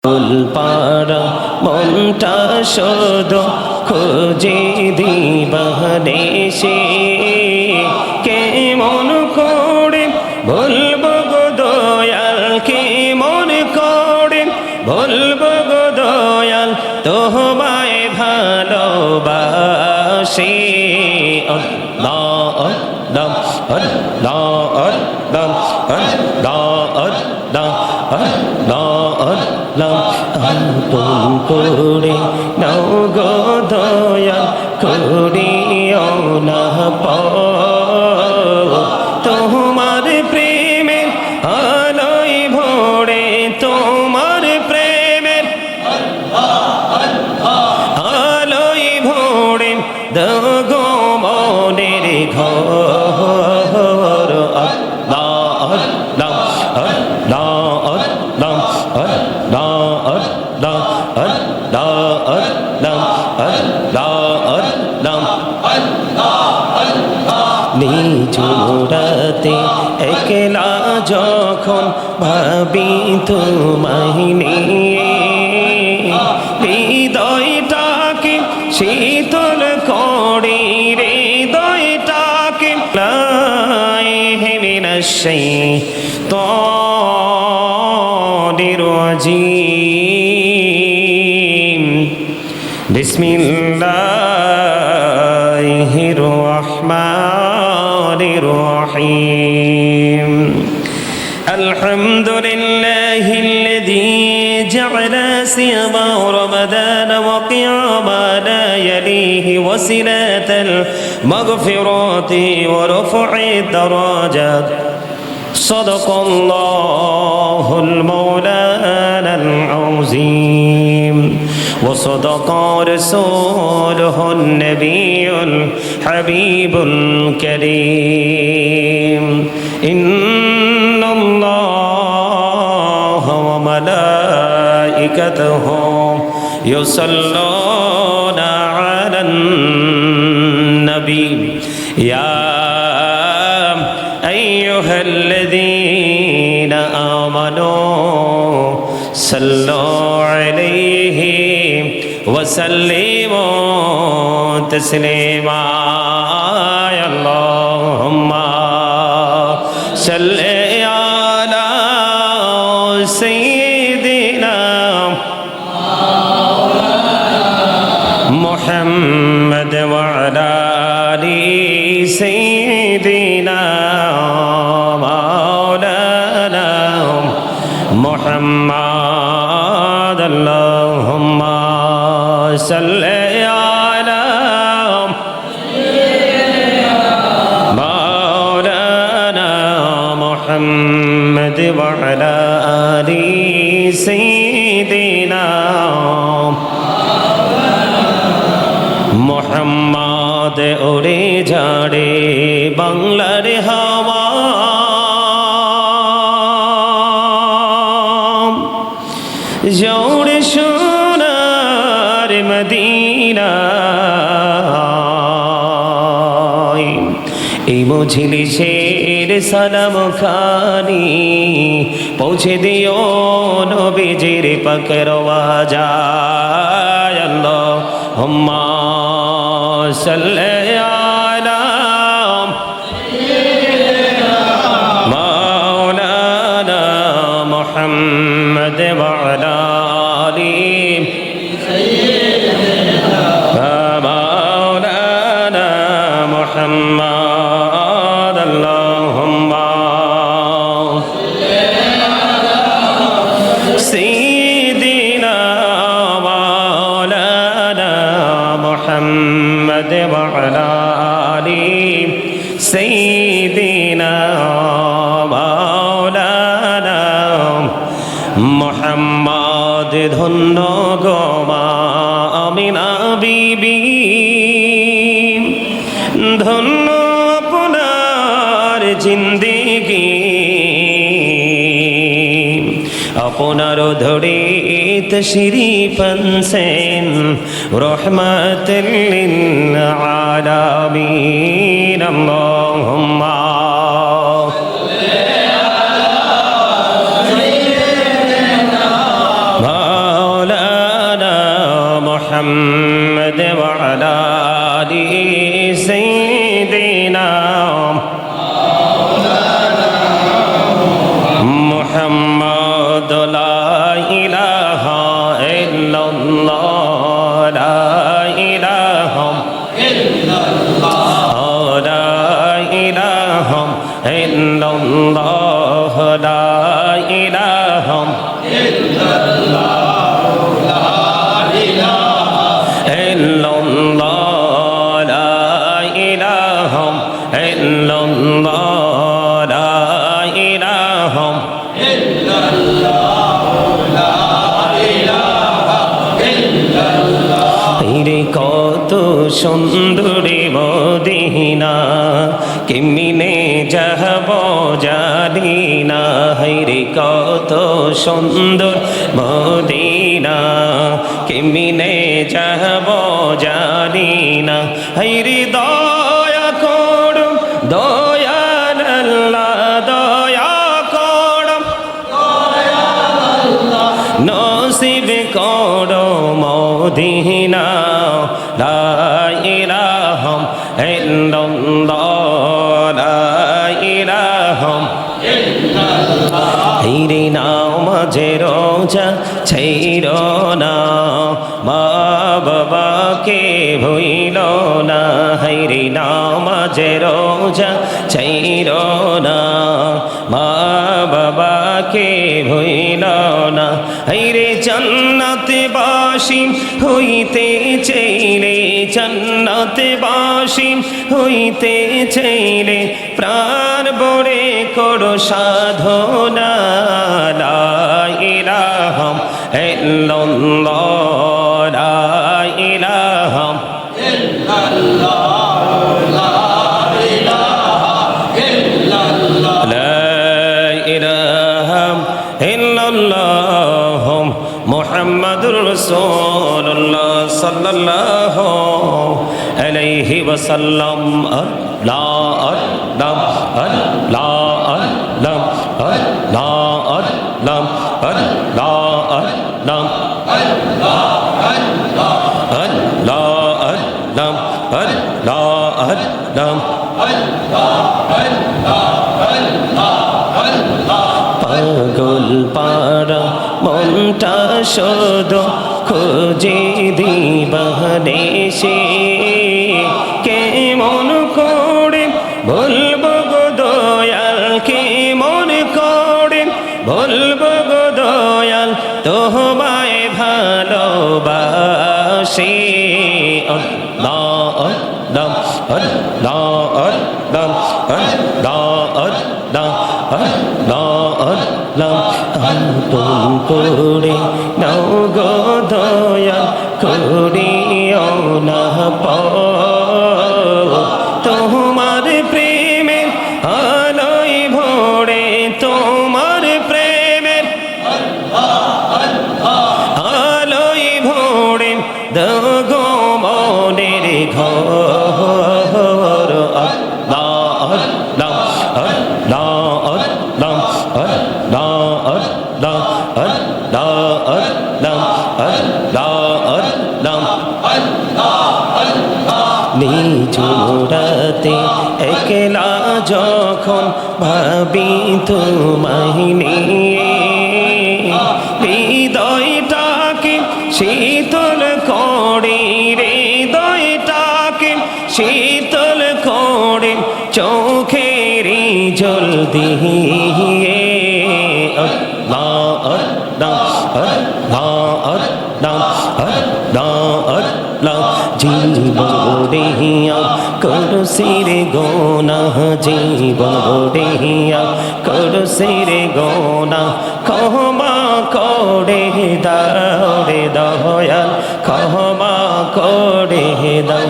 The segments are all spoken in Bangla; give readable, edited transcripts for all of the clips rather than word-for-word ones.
পাড়া মনটা শুধু খুঁজে দিবানিশি কেমন করে বলবো গো দয়াল কেমন করে বলবো গো দয়াল তোমায় ভালোবাসি আল্লাহ আল্লাহ আল্লাহ আল্লাহ আল্লাহ আল্লাহ আপন করে নাও গো দয়াল করিও না তোমার প্রেমের আলোয় ভরে তোমার প্রেমের আলোয় ভরে দগো মনের ঘর আল্লাহ আল্লাহ আল্লাহ নিঝুরাতে একলা যখন ভাবি তোমায় নিয়ে হৃদয়টাকে শীতল করি হৃদয়টাকে الرجيم بسم الله الرحمن الرحيم الحمد لله الذي جعل صيام رمضان وقيام لياليه وصلة المغفرات ورفع الدرجات صدق الله المولانا العظيم وصدق رسوله النبي الحبيب الكريم إن الله وملائكته يصلون على النبي يا أيها الذين آمنوا صلوا عليه وسلموا تسليما اللهم صل على سيدنا محمد وعلى آل سيدنا مولانا محمد اللهم صل على مولانا محمد وعلى آل سيدنا محمد উড়ে ঝাড়ে বাংলার হাওয়া জোড়ে সোনার মদিনা এই মজলিসের সালাম খানি পৌঁছে দিও নবীজির পাকের আওয়াজ আল্লাহুম্মা সাল্লি আলা মাওলানা মুহাম্মদ ওয়া আলা আলি সাইয়্যিদিনা মাওলানা মুহাম্মদ আল্লাহুম্মা সাইয়্যিদিনা মাওলানা মুহাম্মদ ওয়া আলা আলি সাইয়্যিদিনা মাওলানা মুহাম্মদ ধন্য গো মা আমিনা বিবি ধন্য আপনার জিন্দেগি আপনার ধরে তশরীফ আনছেন রহমাতাল লিল আলামিন আল্লাহুম্মা সাল্লি আলা ইল্লাল্লাহ লা ইলাহা ইল্লাল্লাহ লা ইলাহা ইল্লাল্লাহ লা ইলাহা ইল্লাল্লাহ লা ইলাহা ইল্লাল্লাহ লা ইলাহা ইল্লাল্লাহ লা ইলাহা কত সুন্দরী মদিনা কেমনে যাব জানি না হায়রে কত সুন্দর মদিনা কেমনে যাব জানি না হায়রে দয়া করো দয়াল আল্লাহ দয়া করো নসিব করো মদিনা লা ইলাহা ইল্লাল্লাহ লা ইলাহা ইল্লাল্লাহ হিরে নামাজে রোজা ছাইরো না মা বাবাকে ভুইল না হিরে নামাজে রোজা ছাইরো না মা বাবাকে ভুইল না হিরে জান্নাতে বাসী হইতে চাইলে জান্নাতে বাসী হইতে চাইলে প্রাণ বড়ে করো সাধনা লা ইলাহা ইল্লাল্লাহ লা ইলাহা ইল্লাল্লাহ লা ইলাহা ইল্লাল্লাহ লা ইলাহা ইল্লাল্লাহ মুহাম্মাদুর রাসূলুল্লাহ সাল্লাল্লাহু আলাইহি ওয়াসাল্লাম আল্লাহ আল্লাহ আল্লাহ আল্লাহ আল্লাহ আল্লাহ আল্লাহ আল্লাহ পাগল পারা মনটা শুধু খুঁজে দিবানিশি কেমন করে বলবো গো দয়াল কেমন করে বলবো গো দয়াল তোমায় ভালোবাসি আল্লাহ আল্লাহ আল্লাহ আল্লাহ আল্লাহ আল্লাহ আল্লাহ আল্লাহ আপন করে নাও গো দয়াল করিও না তোমার প্রেমের আলোয় ভরে তোমার প্রেমের আলোয় ভরে দগো মনের ঘর আল্লাহ আল্লাহ আল্লাহ আল্লাহ আল্লাহ আল্লাহ আল্লাহ আল্লাহ আল্লাহ নিঝুরাতে একলা যখন ভাবি তোমায় নিয়ে হৃদয়টাকে শীতল করে হৃদয়টাকে শীতল করে চোখেরই জল দিয়ে আল্লাহ আল্লাহ আল্লাহ আল্লাহ আল্লাহ আল্লাহ জীবন করসির গোনাহ জীবন করসির গোনাহ ক্ষমা করে দাও রে দয়াল ক্ষমা করে দাও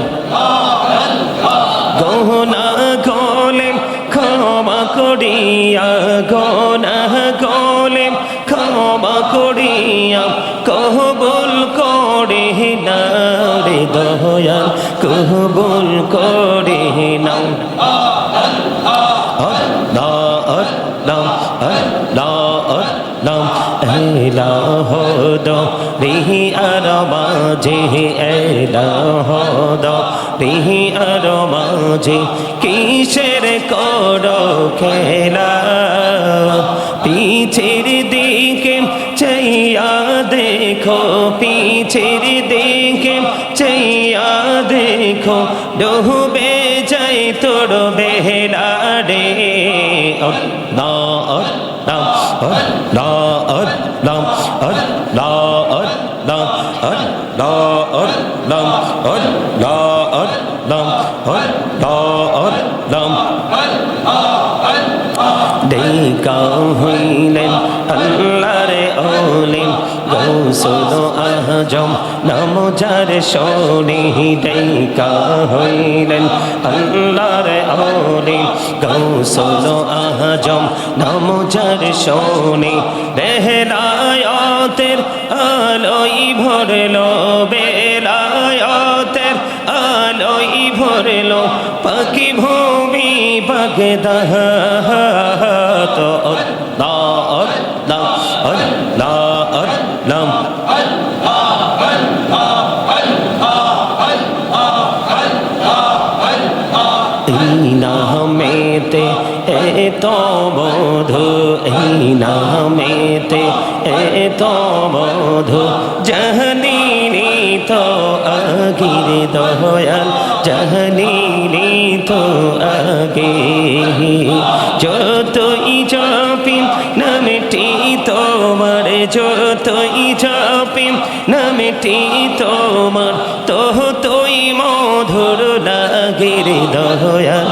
গোনা গোলে ক্ষমা করিয়া গোনা গোলে ক্ষমা করিয়া কবুল করে নাও রে দয়াল কবুল করে নাও আল্লাহ আল্লাহ আল্লাহ আল্লাহ এলাহ দো রিহি আর মাঝে এলাহ দো রিহি আর মাঝে কিসের করো খেলা পিছের দিকে চাইয়া দেখ দেখো পিছের দিকে চাইয়া দেখো ডুবে যাই তোর বেলা রে আল্লাহ আল্লাহ আল্লাহ আল্লাহ আল্লাহ আল্লাহ আল্লাহ আল্লাহ আল্লাহ দেখা হইলেন আল্লাহর ওলি গৌসুল আজম নাম যার শোনে দেখা হইলেন আল্লাহর ওলি গৌসুল আজম নাম যার শোনে বেলায়েতের আলোই ভরলো বেলায়েতের আলোই ভরলো পাখি ভূমি বাগদাহ তো আল্লাহ আল্লাহ আল্লাহ আল্লাহ এই নামেতে এত বধু এই নামেতে এত বধু জাহানিনি তো আগির দয়াল জাহানিনি তো আগে যতই জপিন নামটি তোমার যতই জপিন নামটি তোমার তোই মধুর লাগে রে দয়াল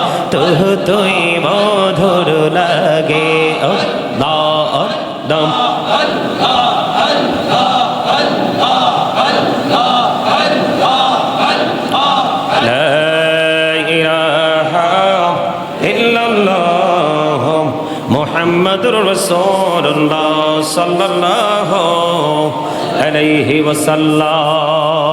তোই মধুর লাগে আল্লাহ আল্লাহ মুহাম্মাদুর রাসূলুল্লাহ সাল্লাল্লাহু আলাইহি ওয়াসাল্লাম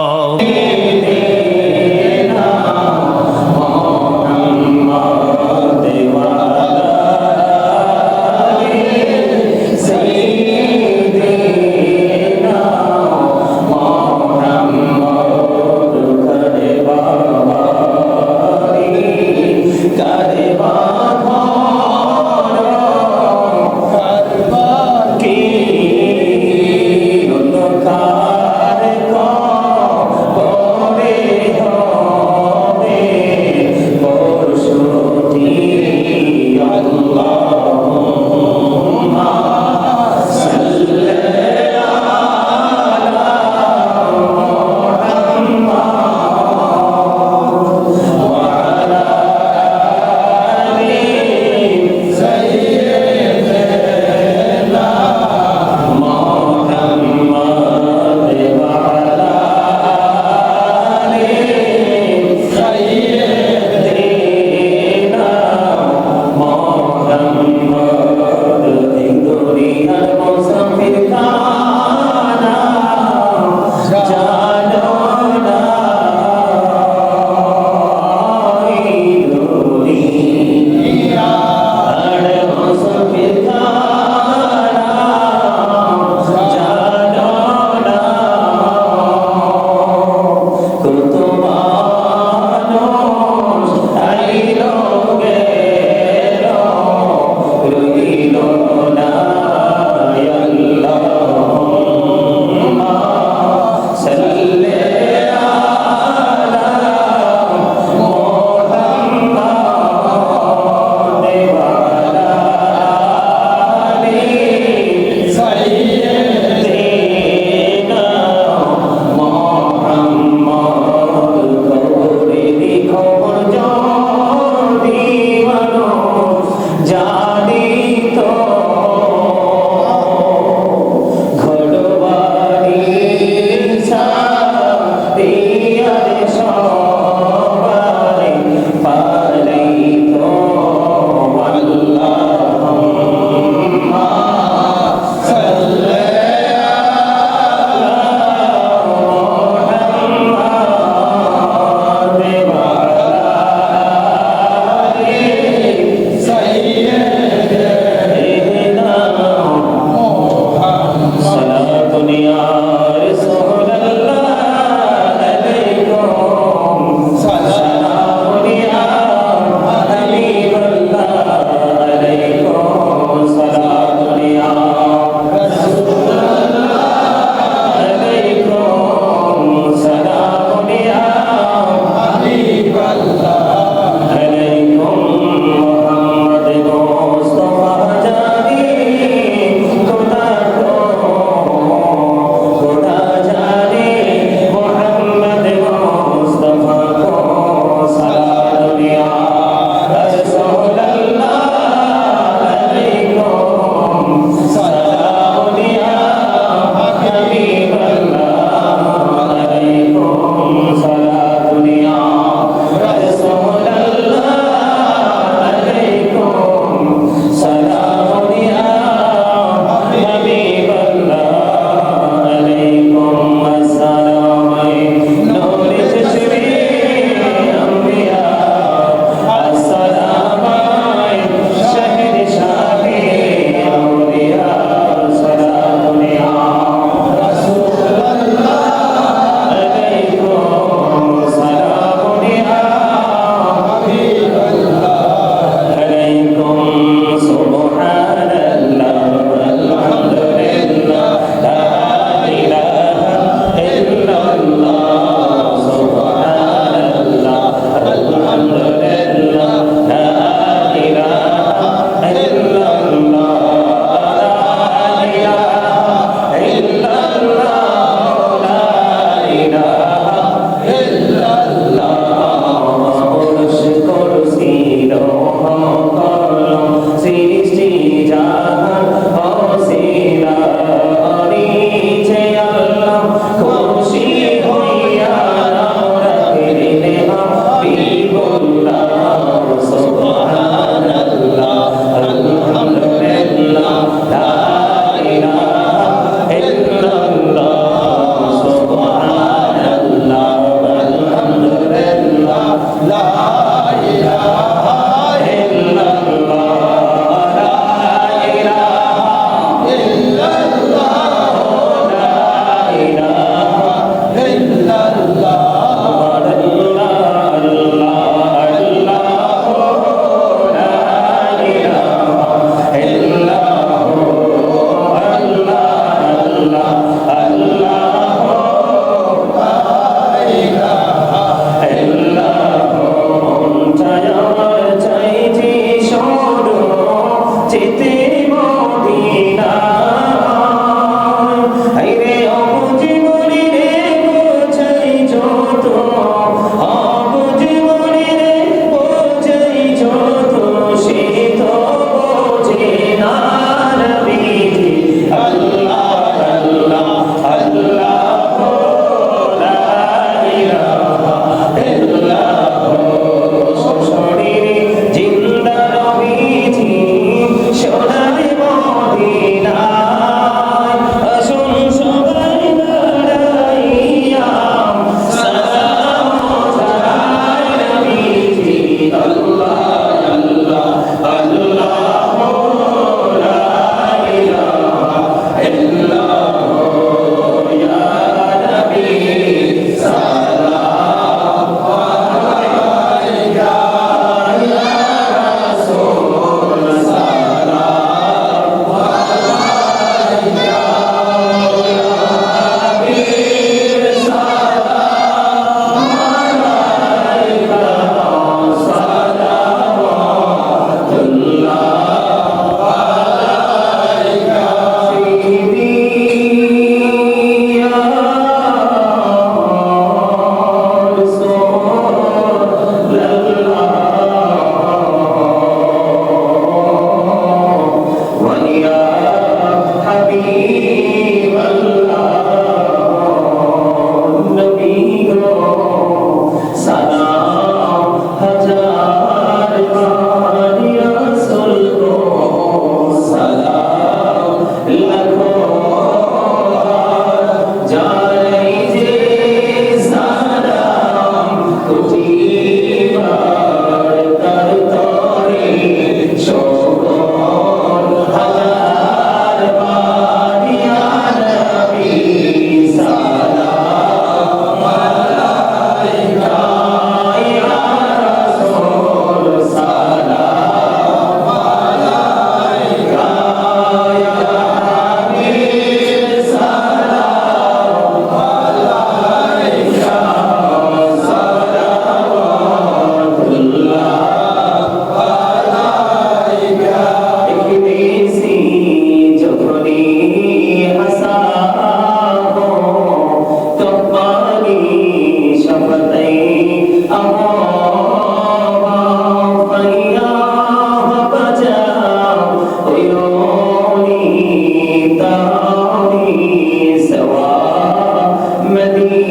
God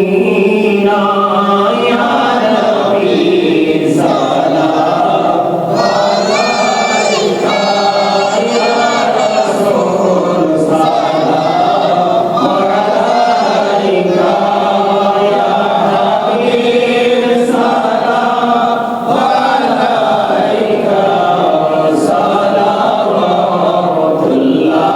মদিনা ইয়া নবী সালাম আলাইকা ইয়া রাসূল সালাম আলাইকা ইয়া হাবিব সালাম আলাইকা সালাওয়াতুল্লাহ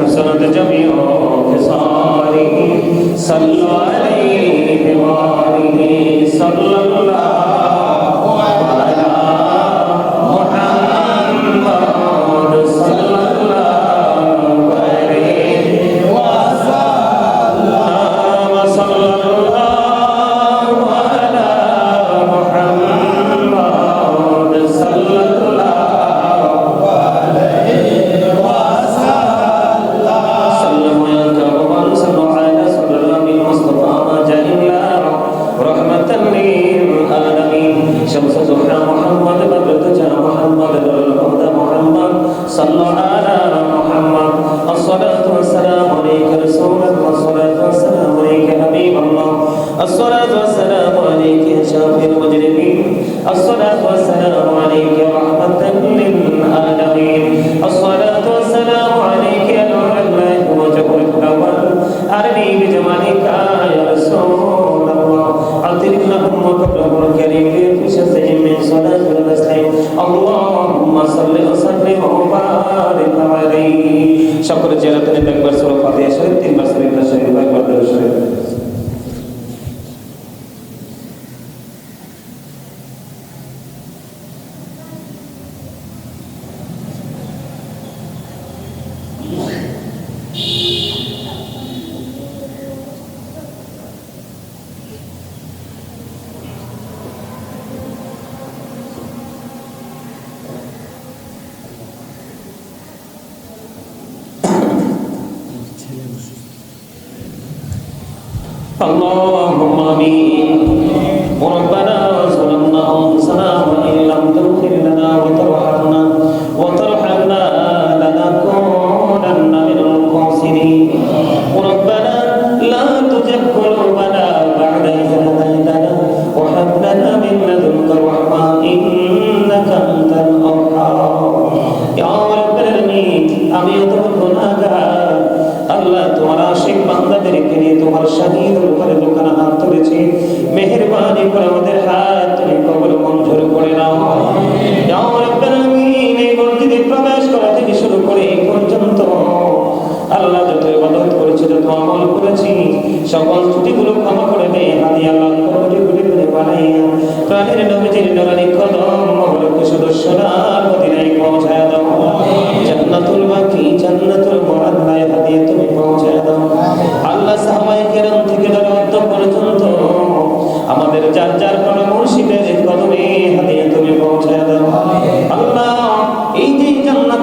حسنت جميع خصاله صلى عليه وآله صلى الله على محمد صلى الله عليه وسلم صلى الله على محمد صلى الله عليه شمس زهرة محمد بدر تجاه محمد الهدى محمد صلى على محمد الصلاة والسلام عليك رسول الله الصلاة والسلام عليك حبيب الله الصلاة والسلام عليك يا شافي المجرمين الصلاة والسلام عليك رحمة للعالمين الصلاة والسلام عليك يا نور الله وجهه الأول أرني بجمالك يا رسول الله أعطني اللهم قبله الكريم في شفع من صلاة وتسليم اللهم صل وسلم وبارك عليه شكر جلالة একবার সূরা ফাতিহা শরীফ তিনবার শরীফ শরীফ একবার দরুদ শরীফ اللهم آمين ربنا ظلمنا أنفسنا وإن لم تغفر لنا وترحمنا لنكونن من الخاسرين ربنا لا تزغ قلوبنا بعد إذ هديتنا وهب لنا من لدنك رحمة إنك أنت الوهاب يا رب العالمين আমি তোমার গুনাহগার আল্লাহ তোমার আশিক বান্দাদেরকে নিয়ে তোমার শাহিদের উপরে দোকানে হাত তুলেছি মেহেরবানি করে আমাদের হাত তুমি কবুল মঞ্জুর করে নাও ইয়া রাব্বুল আলামিন এই মসজিদে প্রবেশ করা থেকে শুরু করে এই পর্যন্ত আল্লাহ যত ইবাদত করেছি যত আমল করেছি সকল ত্রুটিগুলো ক্ষমা করে দে হাদিয়া আল্লাহ ত্রুটিগুলো করে বানাইয়া প্রাণের নবীজির নূরানি কদম মহলক সদস্যরার মদিনায় পৌঁছায় দাও জান্নাতুল বাকি জান্নাতুল মুআল্লায় হাদিয়া তুমি পৌঁছায় দাও আল্লাহ সাহাবায়ে কেরাম থেকে দরদ পর্যন্ত আমাদের যার যার কোন মুর্শিদের কদমে হাদিয়া তুমি পৌঁছায় দাও আল্লাহ এই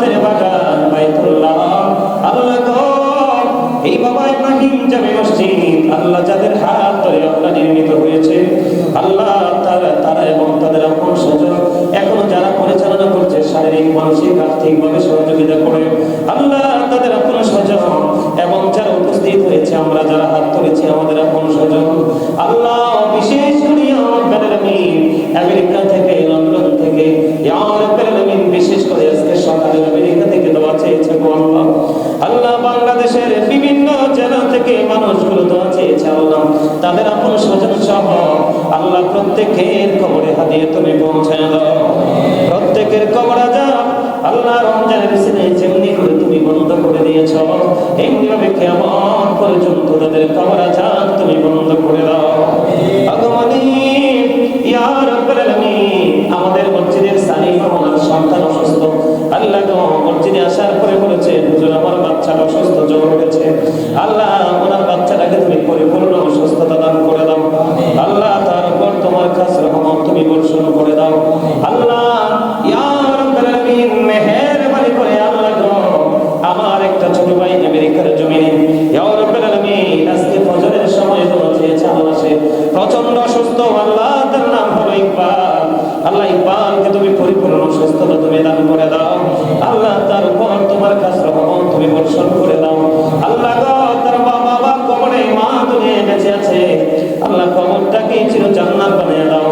জান্নাতের বাগান বাইতুল্লাহ। আল্লাহ গো, এই বাবা ইব্রাহিম জামে মসজিদ আল্লাহ যাদের হাত ধরে আল্লাহ নির্মিত হয়েছে, আল্লাহ তারা এবং তাদের আপন স্বজন এখনো যারা পরিচালনা করছে শারীরিক মানসিক আর্থিক ভাবে সহযোগিতা করে, আল্লাহ তাদের আপন স্বজন এবং যারা উপস্থিত হয়েছে আমরা যারা হাত তুলেছি আমাদের আপন স্বজন, আল্লাহ বিশেষ করে আমেরিকা থেকে লন্ডন থেকে বিশেষ করে আজকে সকালে আমেরিকা থেকে দোয়া চেয়েছে আল্লাহ। আল্লাহ বাংলাদেশের বিভিন্ন জেলা থেকে মানুষগুলো দোয়া চেয়েছে আল্লাহ, তাদের আপন স্বজন সহ আল্লাহ প্রত্যেকের কবরে হাদিয়া তুমি পৌঁছায় দাও। প্রত্যেকের কবর আযাব আল্লাহ রমজানের সিনে যেমনি করে তুমি বন্ধ করে দিয়েছ, এমনি ভাবে কিয়ামত পর্যন্ত তাদের কবর আযাব তুমি বন্ধ করে দাও। ইয়া রাব্বুল আলামিন, আমাদের মসজিদের সালিম ওনার সন্তান অসুস্থ, আল্লাহ গো মসজিদে আসার পরে বলেছে হুজুর আমার বাচ্চাটা অসুস্থ, জ্বর হয়েছে, আল্লাহ ওনার বাচ্চাটাকে তুমি পরিপূর্ণ সুস্থতা দান করে দাও। আল্লাহ তার উপর তোমার খাস রহমত তুমি বর্ষণ করে দাও। আল্লাহ ইয়া রাব্বুল আলামিন, মেহেরবানি করে আল্লাহ গো আমার একটা ছোট ভাই আমেরিকার জমিনে ইয়া রাব্বুল আলামিন আজকে ফজরের সময় দোয়া চেয়েছে, আল্লাহ সে প্রচন্ড অসুস্থ, আল্লাহ তার নাম হলো ইকবাল, আল্লাহ ইকবালকে তুমি পরিপূর্ণ সুস্থতা তুমি দান করে দাও। আল্লাহ তার উপর তোমার কাছে রহমত তুমি বর্ষণ করে দাও। আল্লাহ গো তার বাবা কবরে, মা দুনিয়ায় বেঁচে আছে, আল্লাহ কবরটাকে চির জান্নাত বানিয়ে দাও,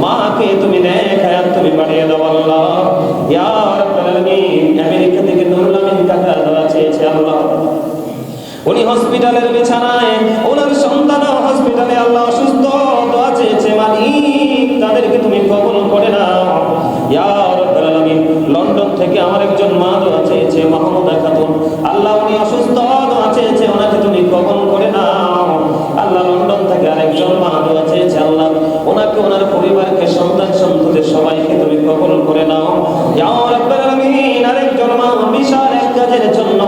মাকে তুমি নেক হায়াত তুমি বাড়িয়ে দাও। আল্লাহ ইয়া রাব্বুল আলামিন, আমেরিকা থেকে নুরুল আমিন কাকা দোয়া চেয়েছে আল্লাহ, উনি হসপিটালের বিছানায়, ওনার সন্তান হসপিটালে আল্লাহ অসুস্থ, দোয়া চেয়েছে মালিক তাদেরকে তুমি কবুল করে নাও। ইয়া রাব্বুল আলামিন, লন্ডন থেকে আমার একজন মা দোয়া চেয়েছে মাহমুদা খাতুন, আল্লাহ উনি অসুস্থ, দোয়া চেয়েছে ওনাকে তুমি কবুল করে নাও। আল্লাহ লন্ডন থেকে আরেকজন মা দোয়া চেয়েছে, আল্লাহ ওনাকে ওনার পরিবারকে সন্তান সন্ততি সবাইকে তুমি কবুল করে নাও। ইয়া রাব্বুল আলামিন, আরেকজন মা বিশাল এক কাজের জন্য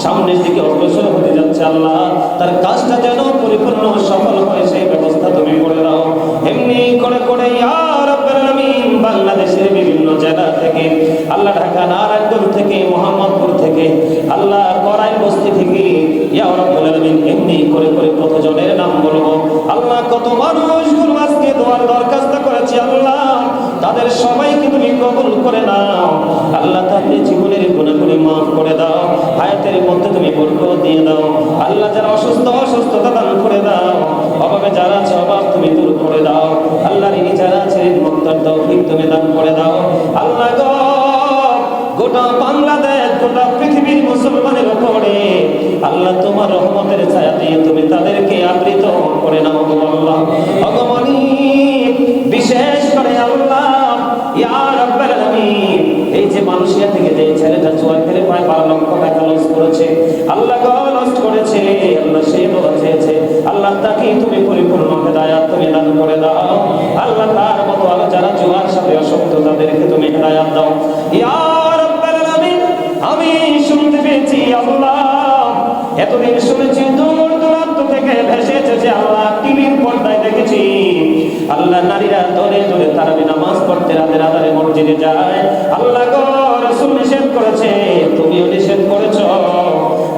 সামনের দিকে অগ্রসর হতে যাচ্ছে, আল্লাহ তার কাজটা যেন পরিপূর্ণ সফল হয় সেই ব্যবস্থা তুমি করে দাও। এমনি করে করে ইয়া রাব্বুল আলামিন, বাংলাদেশের বিভিন্ন জেলা থেকে আল্লাহ, ঢাকা নারায়ণগঞ্জ থেকে মোহাম্মদপুর থেকে আল্লাহ করাই বস্তি থেকে ইয়া রাব্বুল আলামিন, এমনি করে করে কতজনের নাম বলবো আল্লাহ, কত মানুষগুলো আজকে দোয়ার দরখাস্ত করেছে, আল্লাহ তাদের সবাইকে তুমি কবুল করে নাও। আল্লাহ তাদের জীবনের গুনাহগুলি মাফ করে দাও, হায়াতের মধ্যে তুমি বরকত দিয়ে দাও। আল্লাহ যারা অসুস্থ অসুস্থতা দান করে দাও, অভাবে যারা আছে অভাব তুমি দূর করে দাও। আল্লাহ ঋণী যারা আছে মুক্তার তৌফিক তুমি দান করে দাও। আল্লাহ গো গোটা বাংলাদেশ গোটা পৃথিবীর মুসলমানের উপরে আল্লাহ তোমার রহমতের ছায়া দিয়ে তুমি তাদেরকে আবৃত করে নাও গো আল্লাহ। ভগবানী বিশেষ করে আল্লাহ ইয়া রাব্বুল আলামিন, এই যে মালয়েশিয়া থেকে যে ছেলেটা জুয়া খেলে প্রায় 12 লক্ষ টাকা লস করেছে, আল্লাহ গো লস করেছে, আল্লাহ সে দোয়া চেয়েছে, আল্লাহ তাকে তুমি পরিপূর্ণ হেদায়েত তুমি দান করে দাও। আল্লাহ তার মতো আরো যারা জুয়ার সাথে আসক্ত তাদেরকে তুমি হেদায়েত দাও। ইয়া রাব্বুল আলামিন, আমি শুনতে পেয়েছি আল্লাহ, এতদিন শুনেছি দূর দূরান্ত থেকে ভেসে এসেছে আল্লাহ, টিভির পর্দায় দেখেছি আল্লাহ নারীরা ধরে ধরে তারাবি নামাজ পড়তে রাতের আধারে মসজিদে যায়। আল্লাহ গো রাসূল নিষেধ করেছে, তুমিও নিষেধ করেছো।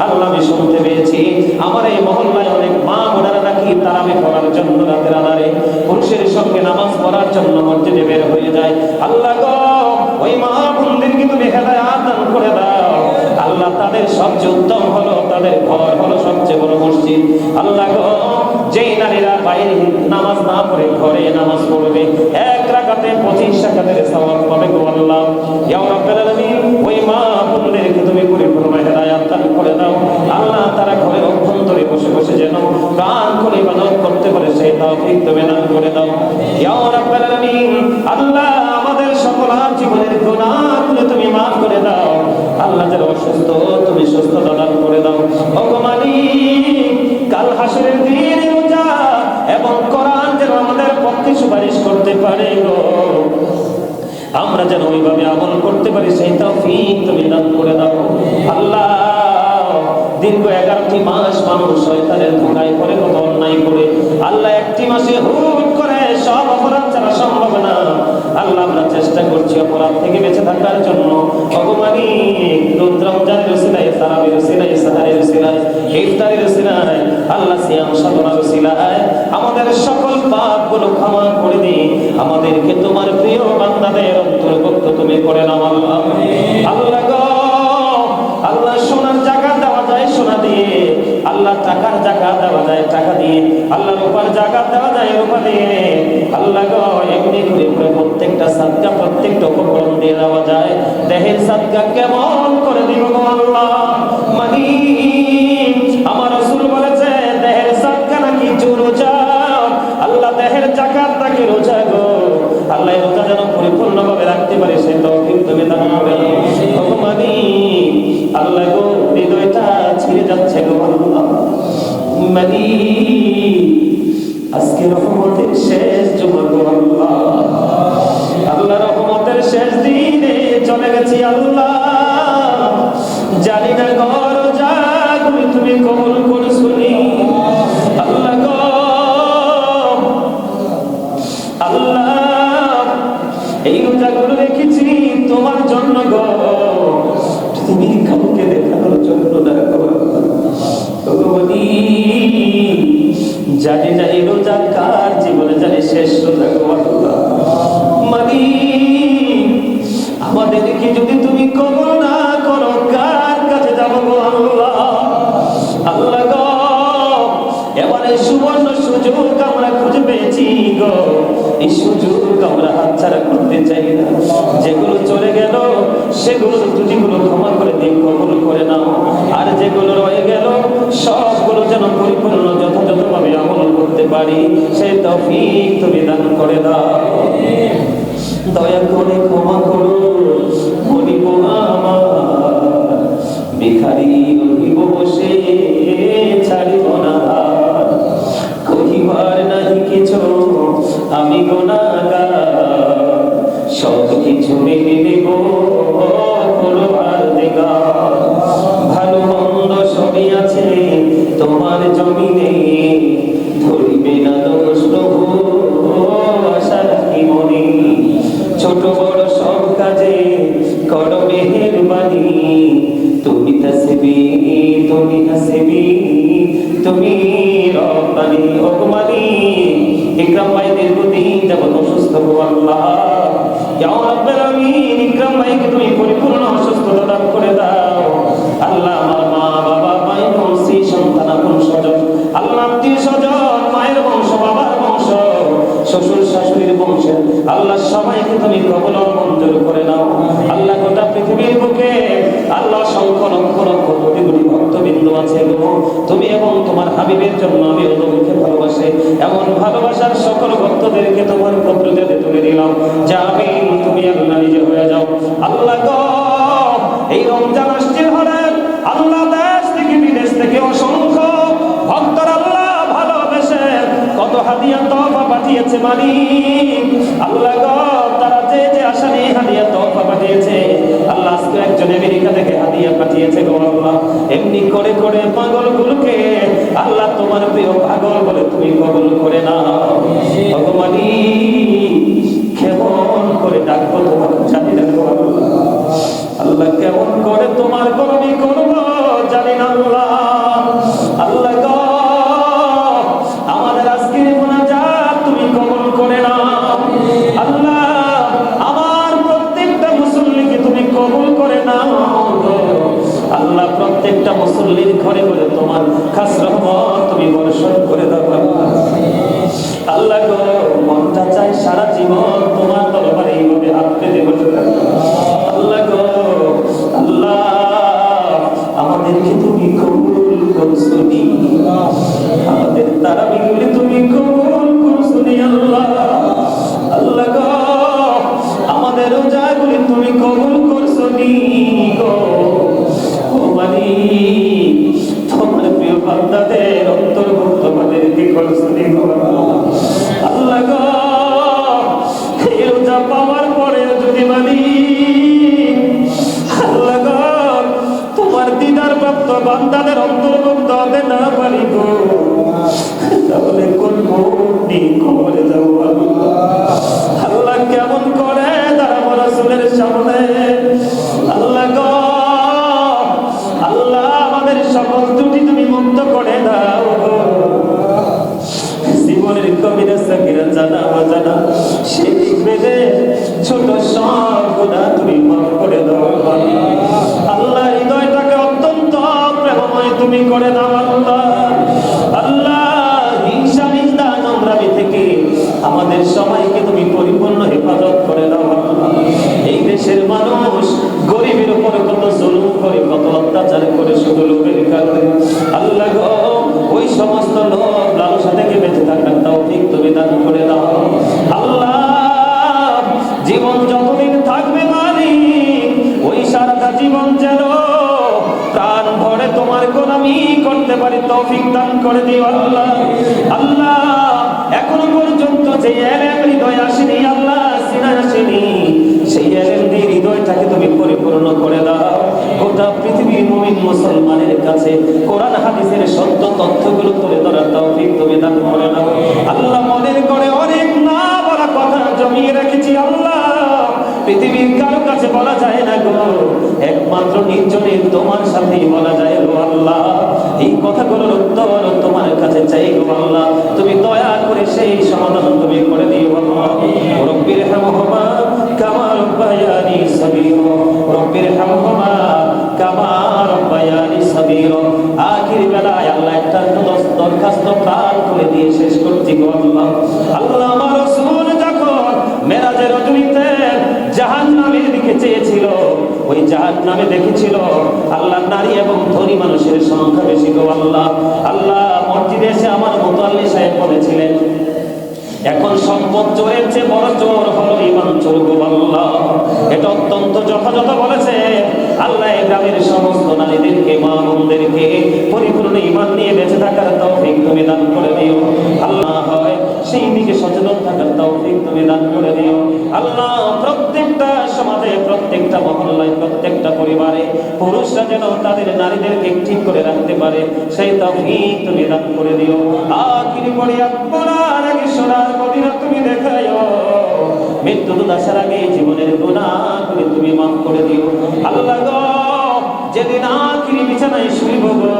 আল্লাহ আমি শুনতে পেয়েছি আমার এই মহল্লায় অনেক মা বোনেরা নাকি তারাবি পড়ার জন্য রাতের আধারে পুরুষের সঙ্গে নামাজ পড়ার জন্য মসজিদে বের হয়ে যায়। আল্লাহ গো ওই মা বোনদেরকে তুমি হেদায়েত দান করে দাও। আল্লাহ তাদের সবচেয়ে উত্তম হলো তাদের ঘর হলো সবচেয়ে বড় মসজিদ। আল্লাহ গো যেই নারীরা বাইরে নামাজ না পড়ে ঘরে নামাজ পড়বে, এক রাকাতে 25 রাকাতের সওয়াব পাবে গো আল্লাহ। ইয়া রাব্বুল আলামিন, ওই মা বোনদেরকে তুমি পরিপূর্ণ হেদায়েত দান করে দাও। আল্লাহ তারা ঘরের অভ্যন্তরে বসে বসে যেন প্রাণ খুলে ইবাদত করতে পারে সেই তৌফিক তুমি দান করে দাও। ইয়া রাব্বুল আলামিন, আল্লাহ আমাদের সকল জীবনের গুনাহগুলো তুমি মাফ করে দাও। আল্লাহ যারা অসুস্থ তুমি সুস্থতা দান করে দাও। ওগো মালিক, কাল হাসরের দিনে রোজা এবং কোরআন যেন আমাদের পক্ষে সুপারিশ করতে পারে গো, আমরা যেন ওইভাবে আমল করতে পারি সেই তৌফিক তুমি দান করে দাও। আল্লাহ দীর্ঘ 11টি মাস মানুষ শয়তানের ধোঁকায় পড়ে কত অন্যায় করে, আল্লাহ একটি মাসে হুট করে সব অপরাধ ছাড়া সম্ভব না। আল্লাহ আমরা চেষ্টা করছি অপরাধ থেকে বেঁচে থাকার জন্য। ভগবানী ইফতারের উসিলায়, আল্লাহ সিয়াম সাধনার উসিলায় আমাদের সকল পাপগুলো ক্ষমা করে দিন। আমাদেরকে তোমার প্রিয় বান্দাদের অন্তর্ভুক্ত তুমি করে নাও আল্লাহ। আল্লাহ গো, আল্লাহ সোনার জাকাত দেওয়া যায় সোনা দিয়ে, আল্লাহ টাকার জাকাত দেওয়া যায় টাকা দিয়ে, আল্লাহ রূপার জাকাত দেওয়া যায় রূপা দিয়ে। আল্লাহ গো, এমনি করে প্রত্যেকটা সাদকা প্রত্যেকটা উপকরণ দিয়ে দেওয়া যায়। দেহের সাদকা কেমন করে দিব গো আল্লাহ? মালিক, আমার রাসূল বলেছে দেহের সাদকা নাকি রোজা। আল্লাহ দেহের জাকাত নাকি রোজা গো। আল্লাহ রোজা যেন পরিপূর্ণভাবে রাখতে পারে সেই তৌফিক তুমি দান করে দাও গো মালিক। আল্লাহ গো, হৃদয়টা ছিঁড়ে যাচ্ছে গো আল্লাহ। মালিক, আজকে রহমতের শেষ জুমা গো আল্লাহ। আল্লাহ রহমতের শেষ দিনে চলে গেছি আল্লাহ। জানি না গো রোজাগুলো তুমি কবুল করছুনি আল্লাহ গো। আল্লাহ, এই রোজাগুলো রেখেছি তোমার জন্য গো, পৃথিবীর কাউকে দেখানোর জন্য না গো। জানি না এই রোজা কার জীবনে জানি শেষ রোজা গো আল্লাহ। মালিক, আমাদেরকে যদি তুমি কবুল না করো কার কাছে যাবো গো আল্লাহ? আল্লাহ গো, এবারে সুবর্ণ সুযোগ আমরা খুঁজে পেয়েছি গো। এই সুযোগ আমরা হাতছাড়া করতে চাই না। যেগুলো চলে গেল সেগুলো ত্রুটিগুলো ক্ষমা করে দিয়ে কবুল করে নাও। আর যেগুলো রয়ে গেল সবগুলো যেন পরিপূর্ণ যথাযথভাবে আমল করতে পারি সেই তৌফিক তুমি দান করে দাও। দয়া করে ক্ষমা করো বলিব আমার ভিখারি রহিব বসে ছাড়িব না। কহিবার নাহি কিছু আমি গুনাহগার, সব কিছু মেনে নেব পরওয়ারদিগার। ভালো মন্দ সবই আছে তোমার জমিনে, ধরিবে না দোষ প্রভু আশা রাখি মনে। ছোট বড় সব কাজে করো মেহেরবানি, তুমি তাসবি তুমি হাসবি তুমি রব্বানি। ও মালিক, ইকরাম ভাই দীর্ঘদিন যাবত অসুস্থ গো আল্লাহ। ইয়া রাব্বুল আলামিন, ইকরাম ভাইকে তুমি পরিপূর্ণ সুস্থতা দান করে দাও আল্লাহ। আমার মা বাবা ভাই বোন স্ত্রী সন্তান আপন স্বজন আল্লাহ, আত্মীয় স্বজন, মায়ের বংশ বাবার বংশ শ্বশুর শাশুড়ির বংশের আল্লাহ সবাইকে তুমি কবুল ও মঞ্জুর করে নাও আল্লাহ। গোটা পৃথিবীর বুকে আল্লাহ অসংখ্য লক্ষ লক্ষ কোটি কোটি ভক্তবৃন্দ আছে গো। তুমি এবং তোমার হাবিবের জন্য আমি নবীকে ভালোবাসে এমন ভালোবাসার সকল ভক্তদেরকে তোমার পত্রতে তুলে দিলাম। জামিন তুমি আল্লাহ নিজে হয়ে যাও আল্লাহ গো। এই রমজান আসছে হলেন আল্লাহ, দেশ থেকে বিদেশ থেকে অসংখ্য ভক্তর আল্লাহ ভালোবেসে কত হাদিয়া তওবা পাঠিয়েছে মালিক আল্লাহ গো। তারা যে যে আশা নিয়ে হাদিয়া তওবা পাঠিয়েছে আল্লাহ, আজকে একজন আমেরিকা থেকে হাদিয়া পাঠিয়েছে গো আল্লাহ। এমনি করে করে পাগলগুলোকে আল্লাহ তোমার প্রিয় পাগল বলে তুমি কবুল করে নাও গো মালিক। কেমন করে ডাকবো তোমার জানি না গো আল্লাহ। আল্লাহ, কেমন করে তোমার কর্মী করবো জানি না আল্লাহ। আল্লাহ গো, আমাদের আজকের মুনাজাত তুমি কবুল করে নাও আল্লাহ। আমার প্রত্যেকটা মুসল্লিকে তুমি কবুল করে নাও আল্লাহ। প্রত্যেকটা মুসল্লির ঘরে ঘরে তোমার খাস রহমত তুমি বর্ষণ করে দাও আল্লাহ গো। মনটা চাই সারা জীবন তোমার দরবারে এইভাবে হাত পেতে বসে আল্লাহ গো। আল্লাহ, আমাদেরকে তুমি কবুল করছুনি, আমাদের তারাবিগুলি তুমি কবুল করছুনি আল্লাহ। আল্লাহ গো, আমাদের রোজাগুলি তুমি কবুল করছুনি গো। ও মালিক, তোমার প্রিয় বান্দাদের অন্তর্ভুক্ত আমাদেরকে করছুনি গো আল্লাহ গো। এই রোজা পাওয়ার পরে যদি মালিক আল্লাহ গো তোমার দিদার প্রাপ্ত বান্দাদের অন্তর্ভুক্ত হতে না পারি গো, তাহলে কোন মুক্তি কবরে যাব আল্লাহ। কেমন করে দাঁড়াবো রাসূলের সামনে আল্লাহ গো। আল্লাহ, আমাদের সকল ত্রুটি তুমি যেন প্রাণ ভরে তোমার গোলামি করতে পারি তৌফিক দান করে দিও আল্লাহ। আল্লাহ এখনো পর্যন্ত যে ইলম হৃদয় আসেনি আল্লাহ, সিনা আসেনি, সেই ইলম দিয়ে হৃদয়টাকে তুমি পরিপূর্ণ করে দাও। গোটা পৃথিবীর মুমিন মুসলমানের কাছে কোরআন হাদিসের সত্য তথ্যগুলো তুলে ধরার তৌফিক তুমি দান করে দাও আল্লাহ। মনের করে অনেক না বলা কথা জমিয়ে রেখেছি আল্লাহ, পৃথিবীর কারো কাছে বলা যায় না গো, একমাত্র নির্জনে তোমার সাথেই বলা যায় গো আল্লাহ। এই কথাগুলোর উত্তর তোমার কাছে চাই গো আল্লাহ, তুমি দয়া করে সেই সমাধান তুমি করে দিও আল্লাহ। রব্বির হামহুমা কামা রব্বায়ানি সগীরা, রব্বির হামহুমা কামা রব্বায়ানি সগীরা। আখির বেলায় আল্লাহ একটা দরখাস্ত প্রাণ করে দিয়ে শেষ করছি গো আল্লাহ। আল্লাহ আমার রাসূল যখন মেরাজের রজনীতে জাহান্নামের দিকে চেয়েছিল, ওই জাহান্নামে দেখেছিল আল্লাহ নারী এবং ধনী মানুষের সংখ্যা বেশি গো আল্লাহ। আল্লাহ মসজিদে এসে আমার মুতাল্লি সাহেব বলেছিলেন, এখন সম্পদ চোরের চেয়ে বড় চোর হলো ঈমান চোর গো আল্লাহ। এটা অত্যন্ত যথাযথ বলেছে আল্লাহ। এই গ্রামের সমস্ত নারীদেরকে, মা বোনদেরকে পরিপূর্ণ ঈমান নিয়ে বেঁচে থাকার তৌফিক তুমি দান করে দিও আল্লাহ। হয় সেই দিকে সচেতন থাকার তৌফিক তুমি দান করে দিও আল্লাহ। প্রত্যেকটা সমাজে, প্রত্যেকটা মহল্লায়, প্রত্যেকটা পরিবারে পুরুষরা যেন তাদের নারীদেরকে ঠিক করে রাখতে পারে, সেই তৌফিক তুমি দান করে দিও। আখির পরে আপনার আগে সোনার মদিনা তুমি দেখায়ো, মৃত্যু তো আসার আগে জীবনের গুনাহগুলো তুমি মাফ করে দিও আল্লাহ গো। যেদিন আখিরি বিছানায় শুইব গো,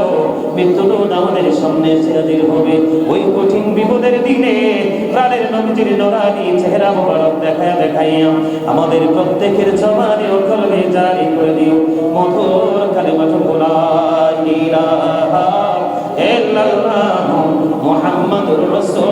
মৃত্যু তো আমাদের সামনে এসে হাজির হবে, ওই কঠিন বিপদের দিনে প্রাণের নবীজির নূরানি চেহারা মোবারক দেখায়া দেখাইয়া আমাদের প্রত্যেকের জবানে ও কলবে জারি করে দিও মধুর কালিমাতু লা ইলাহা ইল্লাল্লাহ মুহাম্মাদুর রাসূল।